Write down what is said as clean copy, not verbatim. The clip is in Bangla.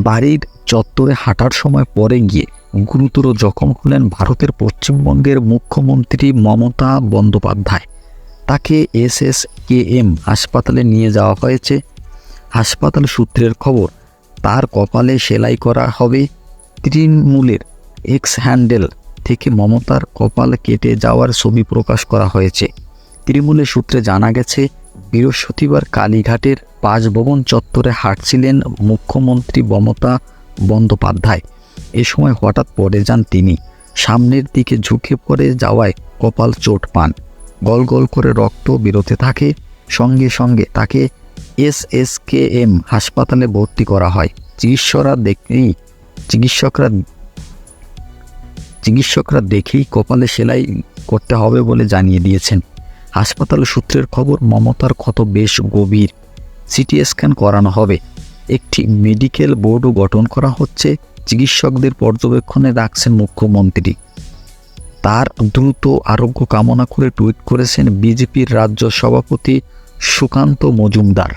বাড়ির চত্বরে হাঁটার সময় পড়ে গিয়ে গুরুতর জখম হলেন ভারতের পশ্চিমবঙ্গের মুখ্যমন্ত্রী মমতা বন্দ্যোপাধ্যায়। তাকে SSKM হাসপাতালে নিয়ে যাওয়া হয়েছে। হাসপাতাল সূত্রের খবর, তার কপালে সেলাই করা হবে। তৃণমূলের এক্স হ্যান্ডেল থেকে মমতার কপাল কেটে যাওয়ার ছবি প্রকাশ করা হয়েছে। তৃণমূলের সূত্রে জানা গেছে, বৃহস্পতিবার কালীঘাটের বাসভবন চত্বরে হাঁটছিলেন মুখ্যমন্ত্রী মমতা বন্দ্যোপাধ্যায়। এ সময় হঠাৎ পড়ে যান তিনি। সামনের দিকে ঝুঁকে পড়ে যাওয়ায় কপাল চোট পান। গল গল করে রক্ত বেরোতে থাকে। সঙ্গে সঙ্গে তাকে SSKM হাসপাতালে ভর্তি করা হয়। চিকিৎসকরা দেখেই কপালে সেলাই করতে হবে বলে জানিয়ে দিয়েছেন। হাসপাতাল সূত্রের খবর, মমতার ক্ষত বেশ গভীর। CT স্ক্যান করানো হবে। একটি মেডিকেল বোর্ডও গঠন করা হচ্ছে। চিকিৎসকদের পর্যবেক্ষণে রাখছেন মুখ্যমন্ত্রী। তার দ্রুত আরোগ্য কামনা করে টুইট করেছেন বিজেপির রাজ্য সভাপতি সুকান্ত মজুমদার।